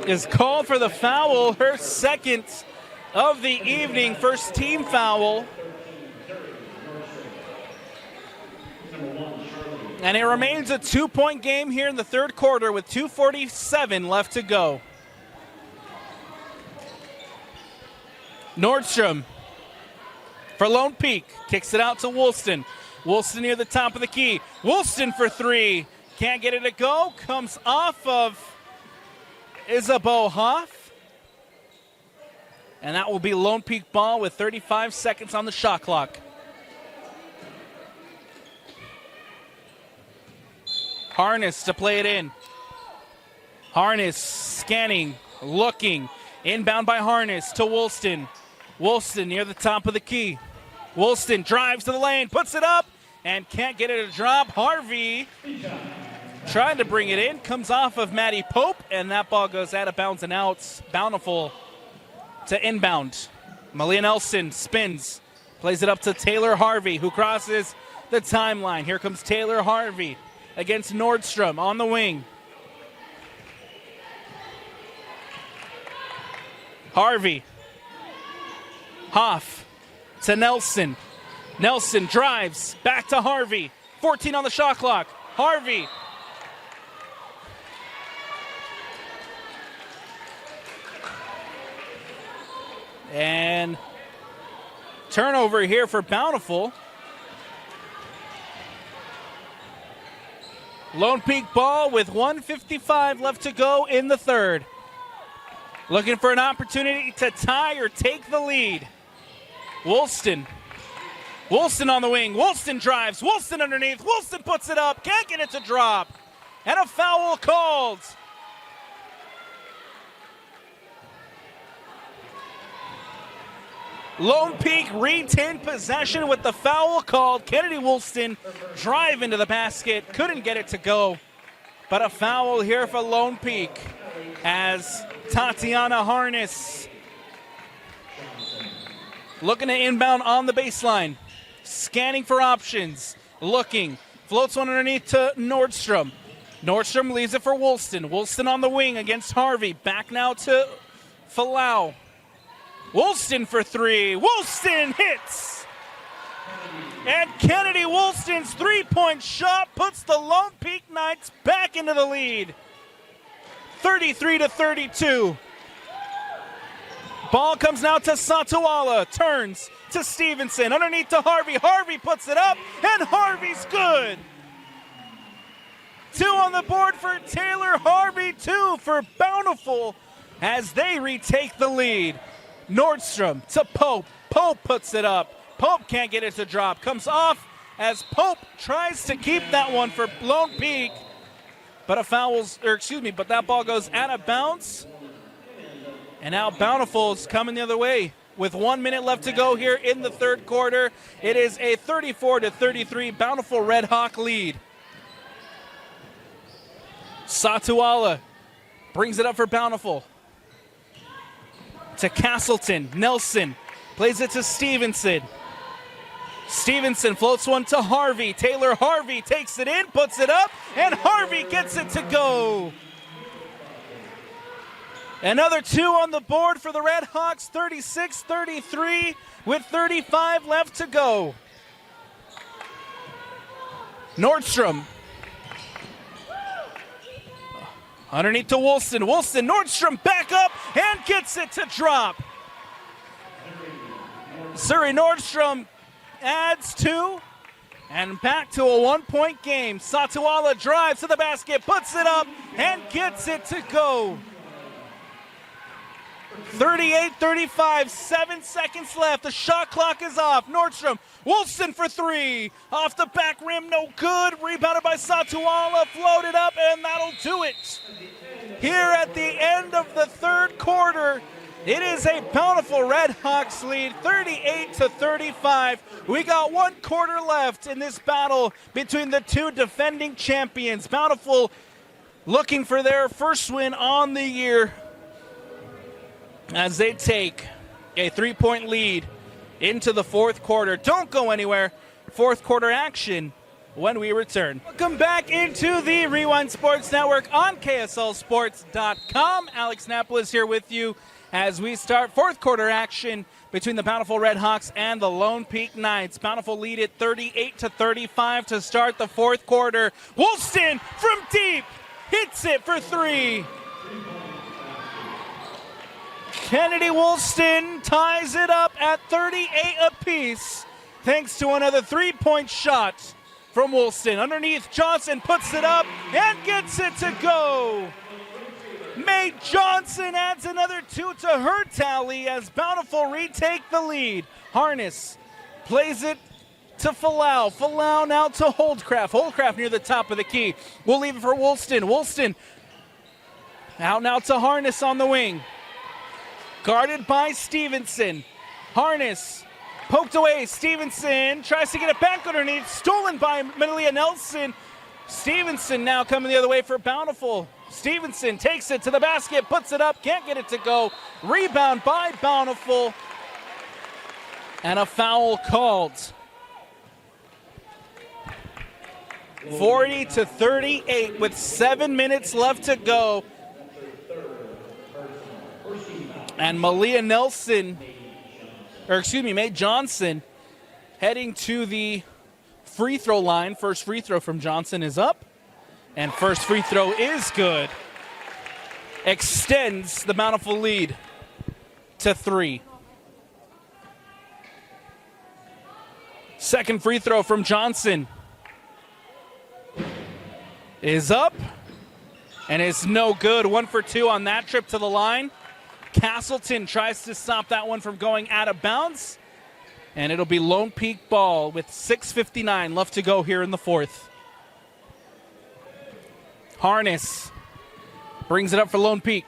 is called for the foul. Her second of the evening. First team foul. And it remains a 2-point game here in the third quarter with 2:47 left to go. Nordstrom for Lone Peak. Kicks it out to Woolston. Woolston near the top of the key. Woolston for three. Can't get it to go. Comes off of Isabeau Hoff. And that will be Lone Peak ball with 35 seconds on the shot clock. Harness to play it in. Harness scanning, looking. Inbound by Harness to Woolston. Woolston near the top of the key. Woolston drives to the lane, puts it up, and can't get it to drop. Harvey trying to bring it in. Comes off of Matty Pope, and that ball goes out of bounds and out. Bountiful to inbound. Malia Nelson spins. Plays it up to Taylor Harvey, who crosses the timeline. Here comes Taylor Harvey against Nordstrom on the wing. Harvey. Hoff to Nelson. Nelson drives back to Harvey. 14 on the shot clock. Harvey. And turnover here for Bountiful. Lone Peak ball with 1:55 left to go in the third. Looking for an opportunity to tie or take the lead. Woolston. Woolston on the wing. Woolston drives. Woolston underneath. Woolston puts it up. Can't get it to drop. And a foul called. Lone Peak retained possession with the foul called. Kennedy Woolston drive into the basket. Couldn't get it to go. but a foul here for Lone Peak as Tatiana Harness looking to inbound on the baseline, scanning for options, looking, floats one underneath to Nordstrom. Nordstrom leaves it for Woolston. Woolston on the wing against Harvey. Back now to Falau. Woolston for three. Woolston hits! And Kennedy Woolston's three-point shot puts the Lone Peak Knights back into the lead. 33-32. Ball comes now to Satawala. Turns to Stevenson. Underneath to Harvey. Harvey puts it up, and Harvey's good. 2 on the board for Taylor. Harvey, 2 for Bountiful as they retake the lead. Nordstrom to Pope. Pope puts it up. Pope can't get it to drop. Comes off as Pope tries to keep that one for Lone Peak. But but that ball goes out of bounds. And now Bountiful's coming the other way. With 1 minute left to go here in the third quarter, it is a 34-33 Bountiful Redhawk lead. Satuala brings it up for Bountiful. To Castleton. Nelson plays it to Stevenson. Stevenson floats one to Harvey. Taylor Harvey takes it in, puts it up, and Harvey gets it to go. Another 2 on the board for the Redhawks, 36-33 with 35 left to go. Nordstrom. Underneath to Woolston. Woolston, Nordstrom back up and gets it to drop. Surrey Nordstrom adds 2 and back to a 1-point game. Satuala drives to the basket, puts it up, and gets it to go. 38-35, 7 seconds left. The shot clock is off. Nordstrom, Woolston for 3. Off the back rim, no good. Rebounded by Satuala, floated up, and that'll do it. Here at the end of the third quarter, it is a Bountiful Redhawks lead, 38-35. We got 1 quarter left in this battle between the 2 defending champions. Bountiful looking for their first win on the year as they take a 3-point lead into the fourth quarter. Don't go anywhere. Fourth quarter action when we return. Welcome back into the Rewind Sports Network on KSLSports.com. Alex Napolis here with you as we start fourth quarter action between the Bountiful Redhawks and the Lone Peak Knights. Bountiful lead at 38-35 to start the fourth quarter. Woolston from deep hits it for 3. Kennedy Woolston ties it up at 38 apiece thanks to another 3-point shot from Woolston. Underneath, Johnson puts it up and gets it to go. Mae Johnson adds another 2 to her tally as Bountiful retake the lead. Harness plays it to Falau. Falau now to Holdcraft. Holdcraft near the top of the key. We'll leave it for Woolston. Woolston out now to Harness on the wing. Guarded by Stevenson. Harness poked away. Stevenson tries to get it back underneath. Stolen by Malia Nelson. Stevenson now coming the other way for Bountiful. Stevenson takes it to the basket, puts it up, can't get it to go. Rebound by Bountiful. And a foul called. 40-38 with 7 minutes left to go. And Mae Johnson heading to the free throw line. First free throw from Johnson is up. And first free throw is good. Extends the Bountiful lead to 3. Second free throw from Johnson is up. And it's no good. 1 for 2 on that trip to the line. Castleton tries to stop that one from going out of bounds. And it'll be Lone Peak ball with 6:59 left to go here in the fourth. Harness brings it up for Lone Peak.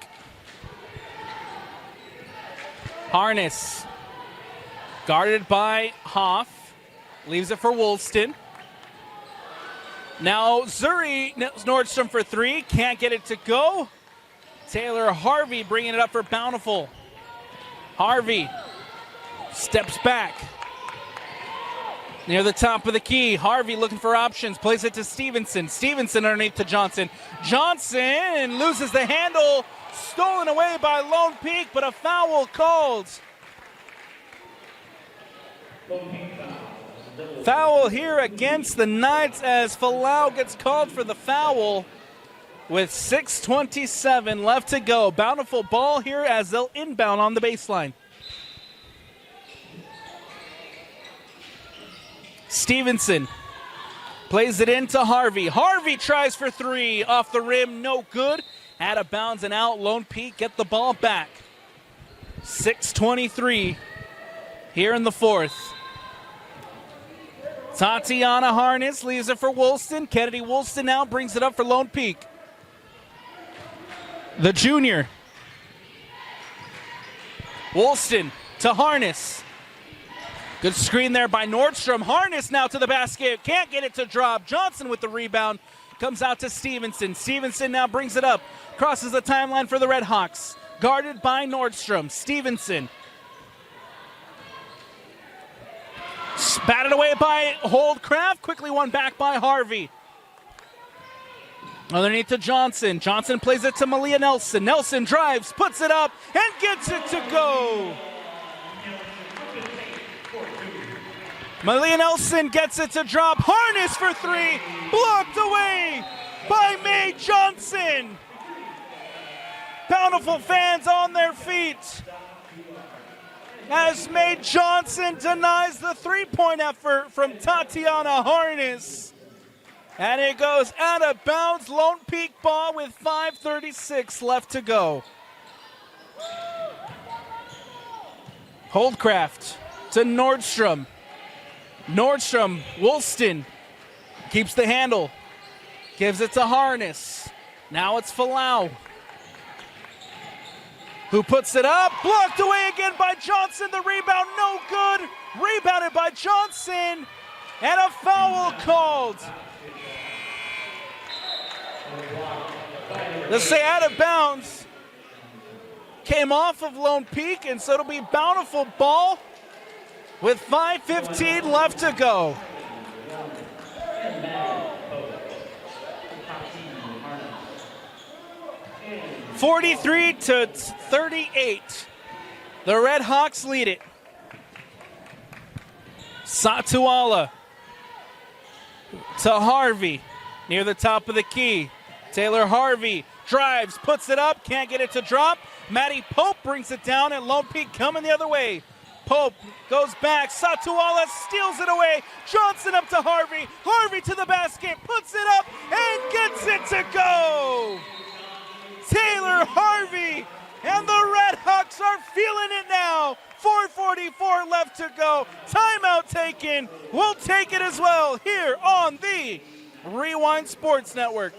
Harness guarded by Hoff. Leaves it for Woolston. Now Zuri Nordstrom for three. Can't get it to go. Taylor Harvey bringing it up for Bountiful. Harvey steps back. Near the top of the key, Harvey looking for options, plays it to Stevenson. Stevenson underneath to Johnson. Johnson loses the handle, stolen away by Lone Peak, but a foul called. Foul here against the Knights as Falau gets called for the foul with 6:27 left to go. Bountiful ball here as they'll inbound on the baseline. Stevenson plays it into Harvey. Harvey tries for three. Off the rim, no good. Out of bounds and out. Lone Peak get the ball back. 6:23 here in the fourth. Tatiana Harness leaves it for Woolston. Kennedy Woolston now brings it up for Lone Peak. The junior. Woolston to Harness. Good screen there by Nordstrom. Harness now to the basket. Can't get it to drop. Johnson with the rebound. Comes out to Stevenson. Stevenson now brings it up. Crosses the timeline for the Redhawks. Guarded by Nordstrom. Stevenson. Batted away by Holdcraft. Quickly won back by Harvey. Underneath to Johnson. Johnson plays it to Malia Nelson. Nelson drives, puts it up, and gets it to go. Malia Nelson gets it to drop. Harness for three. Blocked away by Mae Johnson. Bountiful fans on their feet as Mae Johnson denies the three-point effort from Tatiana Harness. And it goes out of bounds. Lone Peak ball with 5:36 left to go. Holdcraft to Nordstrom. Nordstrom, Woolston keeps the handle. Gives it to Harness. Now it's Falau, who puts it up. Blocked away again by Johnson. The rebound, no good. Rebounded by Johnson. And a foul called. Let's say out of bounds. Came off of Lone Peak, and so it'll be Bountiful ball with 5:15 left to go. (43-38). The Redhawks lead it. Satuala to Harvey near the top of the key. Taylor Harvey drives, puts it up, can't get it to drop. Maddie Pope brings it down, and Lone Peak coming the other way. Pope goes back. Satuala steals it away. Johnson up to Harvey. Harvey to the basket, puts it up, and gets it to go. Taylor Harvey and the Redhawks are feeling it now. 4:44 left to go. Timeout taken. We'll take it as well here on the Rewind Sports Network.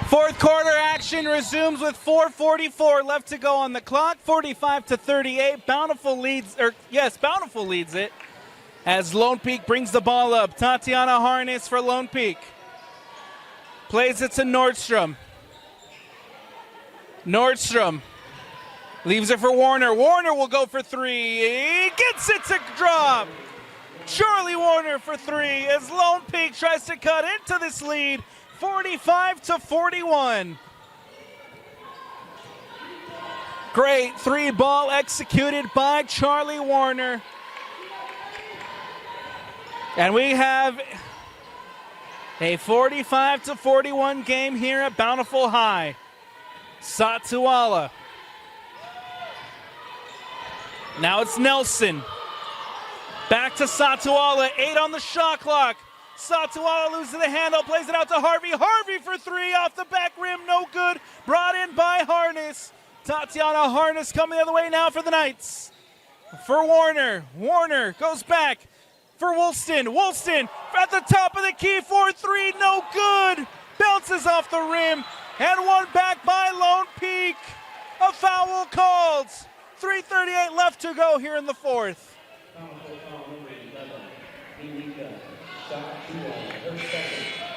Fourth quarter action resumes with 4:44 left to go on the clock. 45-38. Bountiful leads it as Lone Peak brings the ball up. Tatiana Harness for Lone Peak. Plays it to Nordstrom. Nordstrom leaves it for Warner. Warner will go for three. He gets it to drop. Charlie Warner for three as Lone Peak tries to cut into this lead. 45-41. Great three ball executed by Charlie Warner. And we have a 45-41 game here at Bountiful High. Satuala. Now it's Nelson. Back to Satuala. 8 on the shot clock. Satuala loses the handle, plays it out to Harvey. Harvey for three off the back rim, no good. Brought in by Harness. Tatiana Harness coming the other way now for the Knights. For Warner. Warner goes back for Woolston. Woolston at the top of the key for three, no good. Bounces off the rim and one back by Lone Peak. A foul called. 3:38 left to go here in the fourth.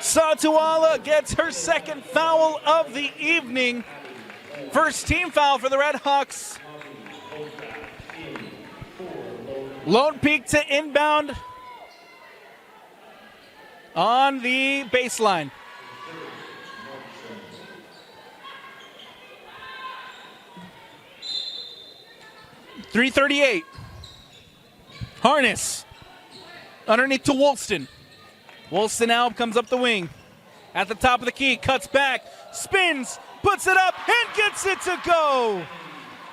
Satuala gets her second foul of the evening. First team foul for the Redhawks. Lone Peak to inbound on the baseline. .338. Harness. Underneath to Woolston. Woolston now comes up the wing. At the top of the key, cuts back, spins, puts it up, and gets it to go.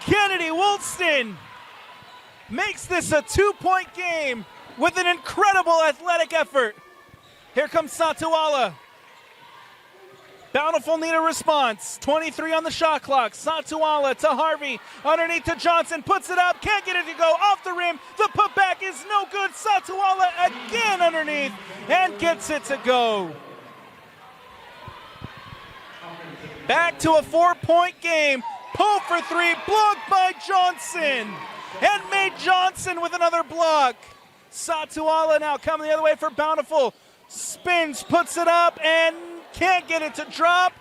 Kennedy Woolston makes this a 2-point game with an incredible athletic effort. Here comes Satuala. Bountiful need a response. 23 on the shot clock. Satuala to Harvey. Underneath to Johnson. Puts it up. Can't get it to go. Off the rim. The putback is no good. Satuala again underneath and gets it to go. Back to a 4-point game. Pull for three. Blocked by Johnson. And made Johnson with another block. Satuala now coming the other way for Bountiful. Spins, puts it up, and can't get it to drop.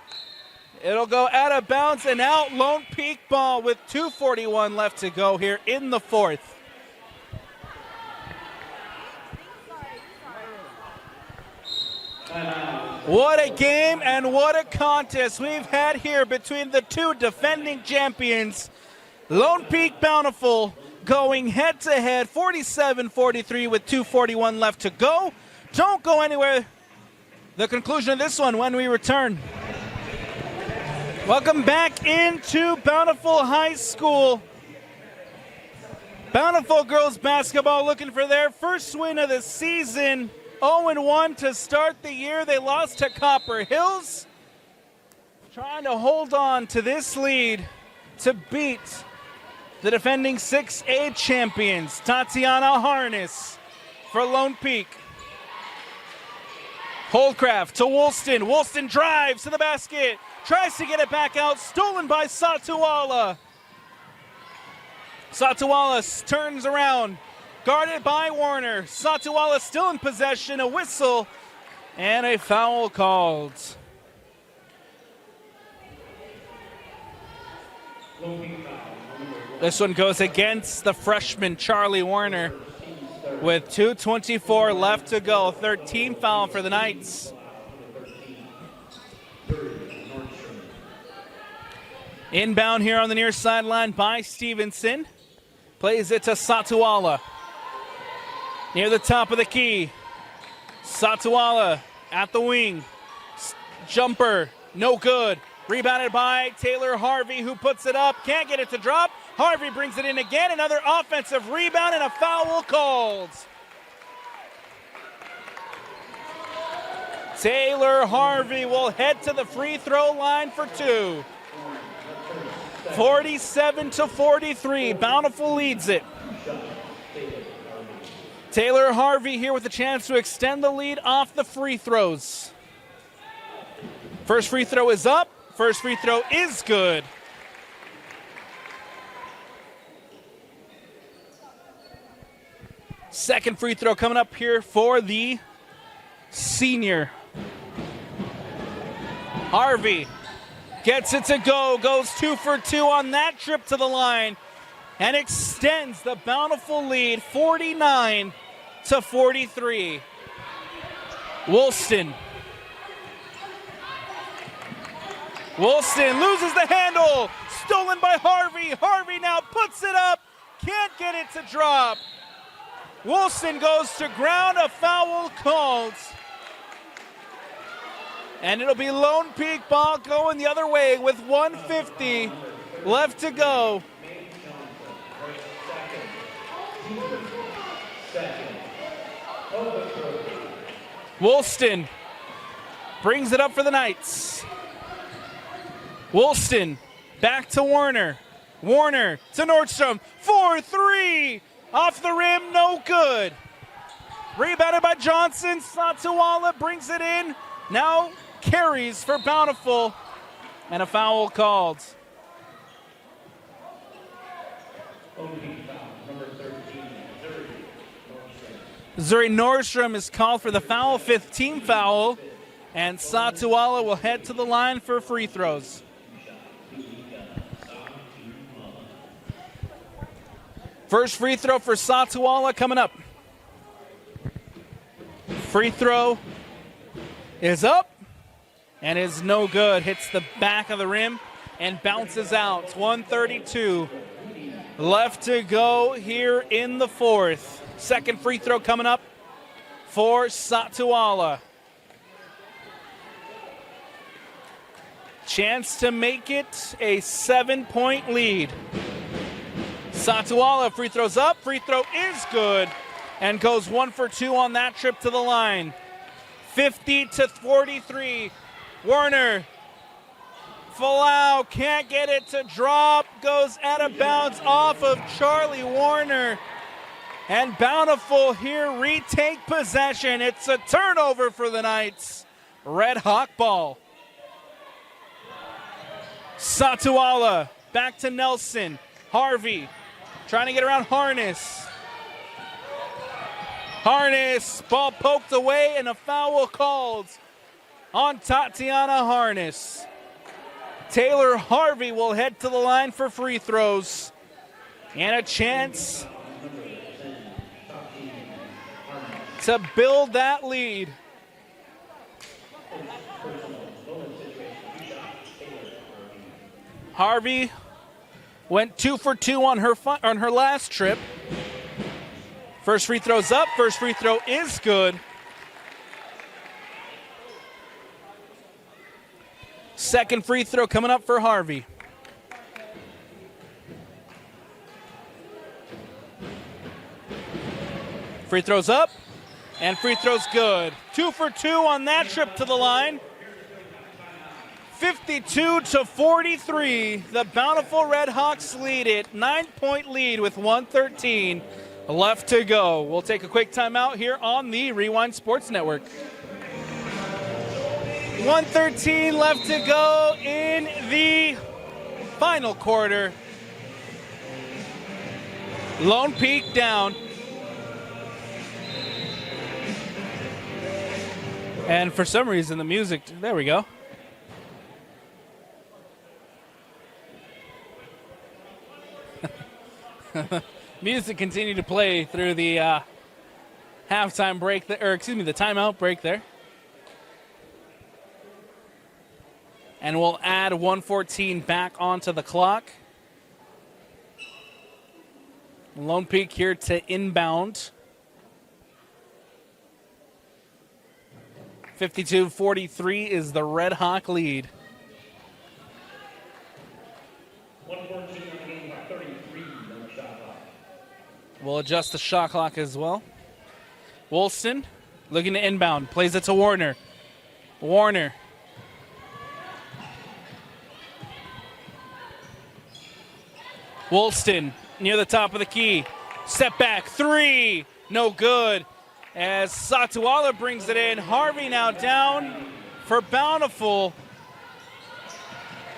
It'll go out of bounds and out. Lone Peak ball with 2:41 left to go here in the fourth. What a game and what a contest we've had here between the two defending champions. Lone Peak Bountiful going head-to-head, 47-43 with 2:41 left to go. Don't go anywhere. The conclusion of this one when we return. Welcome back into Bountiful High School. Bountiful girls basketball looking for their first win of the season. 0-1 to start the year. They lost to Copper Hills. Trying to hold on to this lead to beat the defending 6A champions, Tatiana Harness for Lone Peak. Holdcraft to Woolston. Woolston drives to the basket. Tries to get it back out. Stolen by Satuala. Satuala turns around. Guarded by Warner. Satuala still in possession. A whistle and a foul called. This one goes against the freshman Charlie Warner. With 2:24 left to go, 13 foul for the Knights. Inbound here on the near sideline by Stevenson. Plays it to Satuala. Near the top of the key. Satuala at the wing. Jumper, no good. Rebounded by Taylor Harvey, who puts it up. Can't get it to drop. Harvey brings it in again. Another offensive rebound and a foul called. Taylor Harvey will head to the free throw line for two. 47-43. Bountiful leads it. Taylor Harvey here with a chance to extend the lead off the free throws. First free throw is up. First free throw is good. Second free throw coming up here for the senior. Harvey gets it to go, goes 2 for 2 on that trip to the line, and extends the Bountiful lead 49-43. Woolston loses the handle, stolen by Harvey. Harvey now puts it up, can't get it to drop. Woolston goes to ground, a foul called. And it'll be Lone Peak ball going the other way with 1:50 left to go. Woolston brings it up for the Knights. Woolston back to Warner. Warner to Nordstrom. 4-3. Off the rim, no good. Rebounded by Johnson. Satuala brings it in. Now carries for Bountiful. And a foul called. Zuri Nordstrom is called for the foul, 5th team foul, and Satuala will head to the line for free throws. First free throw for Satuala coming up. Free throw is up and is no good. Hits the back of the rim and bounces out. 1:32 left to go here in the fourth. Second free throw coming up for Satuala. Chance to make it a 7-point lead. Satuala, free throws up. Free throw is good and goes 1 for 2 on that trip to the line. 50-43. Warner. Falau can't get it to drop. Goes out of bounds off of Charlie Warner. And Bountiful here retake possession. It's a turnover for the Knights. Red Hawk ball. Satuala back to Nelson. Harvey trying to get around Harness. Harness, ball poked away and a foul called on Tatiana Harness. Taylor Harvey will head to the line for free throws. And a chance to build that lead. Harvey went 2 for 2 on her last trip. First free throw's up. First free throw is good. Second free throw coming up for Harvey. Free throw's up, and free throw's good. 2 for 2 on that trip to the line. 52-43. The Bountiful Redhawks lead it. 9-point lead with 1:13 left to go. We'll take a quick timeout here on the Rewind Sports Network. 1:13 left to go in the final quarter. Lone Peak down. And for some reason, the music, there we go. Music continued to play through the halftime break, the timeout break there. And we'll add 1:14 back onto the clock. Lone Peak here to inbound. 52-43 is the Red Hawk lead. 1:14 in the game, 33 on the shot clock. We'll adjust the shot clock as well. Woolston looking to inbound. Plays it to Warner. Warner. Woolston near the top of the key. Step back. 3. No good. As Satuala brings it in. Harvey now down for Bountiful.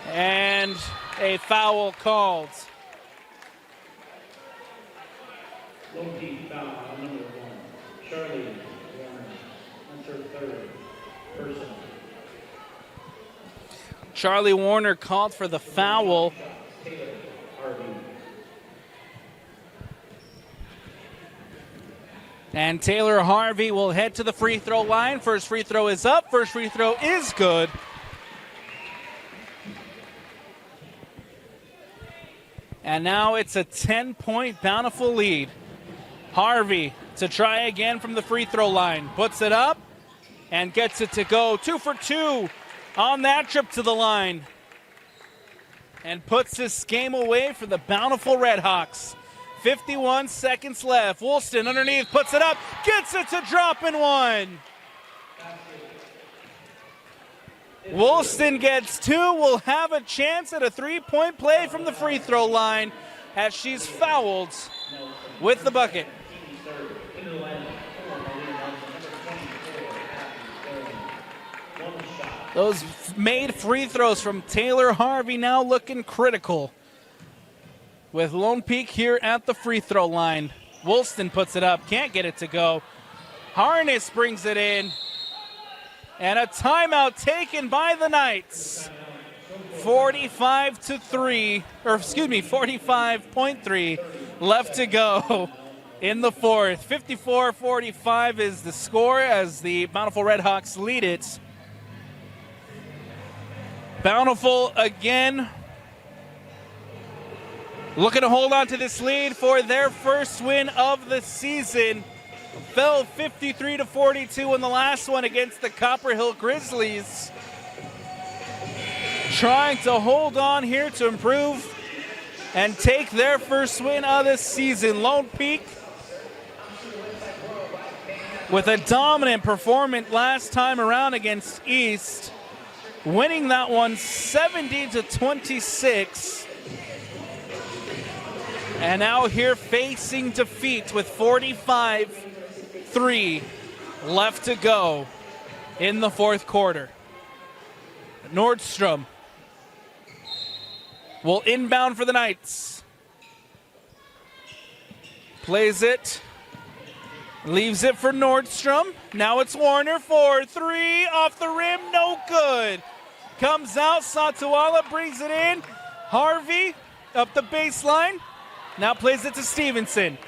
And a foul called. Lone Peak foul on number 1. Charlie Warner. That's her third personal. Charlie Warner called for the foul. Taylor Harvey. And Taylor Harvey will head to the free throw line. First free throw is up. First free throw is good. And now it's a 10-point Bountiful lead. Harvey to try again from the free throw line. Puts it up and gets it to go. 2 for 2 on that trip to the line. And puts this game away for the Bountiful Redhawks. 51 seconds left. Woolston underneath, puts it up, gets it to drop and one. Woolston gets 2, will have a chance at a 3-point play from the free throw line as she's fouled with the bucket. Those made free throws from Taylor Harvey now looking critical. With Lone Peak here at the free throw line. Woolston puts it up, can't get it to go. Harness brings it in. And a timeout taken by the Knights. 45.3 left to go in the fourth. 54-45 is the score as the Bountiful Redhawks lead it. Bountiful again looking to hold on to this lead for their first win of the season. Fell 53-42 in the last one against the Copper Hill Grizzlies. Trying to hold on here to improve and take their first win of the season. Lone Peak with a dominant performance last time around against East, winning that one 70-26. And now here facing defeat with 45-3 left to go in the fourth quarter. Nordstrom will inbound for the Knights. Plays it. Leaves it for Nordstrom. Now it's Warner for three. Off the rim. No good. Comes out. Satawala brings it in. Harvey up the baseline. Now plays it to Stevenson.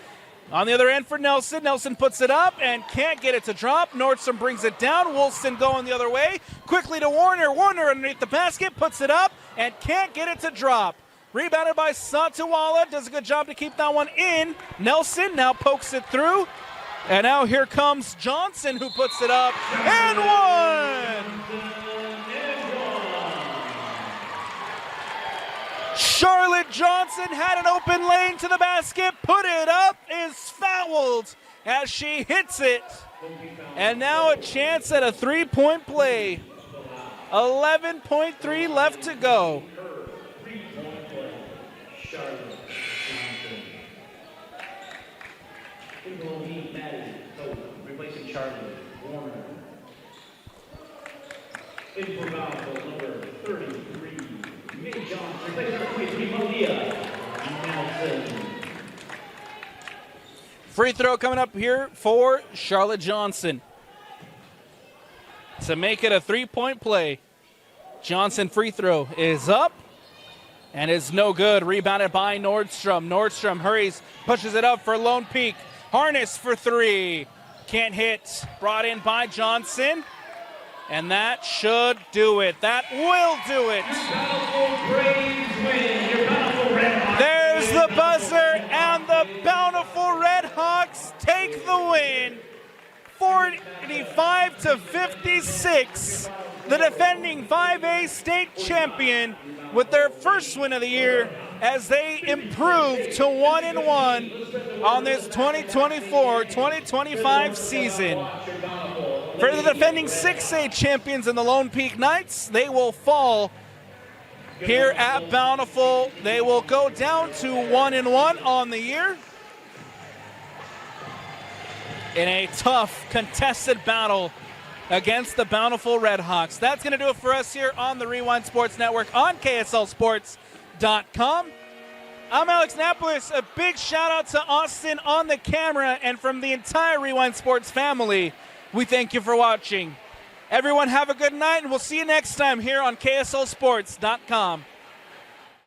On the other end for Nelson. Nelson puts it up and can't get it to drop. Nordstrom brings it down. Wolfson going the other way. Quickly to Warner. Warner underneath the basket. Puts it up and can't get it to drop. Rebounded by Satawala. Does a good job to keep that one in. Nelson now pokes it through. And now here comes Johnson who puts it up and one. Charlotte Johnson had an open lane to the basket, put it up, is fouled as she hits it. And now a chance at a three-point play. 11.3 left to go. Replacing Charlie Warner. In for Bountiful, number 33, May Johnson. Replacing number 23, Malia Nelson. Free throw coming up here for Charlotte Johnson to make it a three-point play. Johnson free throw is up and is no good. Rebounded by Nordstrom. Nordstrom hurries, pushes it up for Lone Peak. Harness for three. Can't hit. Brought in by Johnson. And that should do it. That will do it. There's the buzzer, and the Bountiful Redhawks take the win. 45-56. The defending 5A state champion with their first win of the year as they improve to 1-1 on this 2024-2025 season. For the defending 6A champions in the Lone Peak Knights, they will fall here at Bountiful. They will go down to 1-1 on the year in a tough, contested battle against the Bountiful Redhawks. That's going to do it for us here on the Rewind Sports Network on KSLSports.com. I'm Alex Napolis. A big shout out to Austin on the camera, and from the entire Rewind Sports family, we thank you for watching. Everyone have a good night, and we'll see you next time here on KSLSports.com.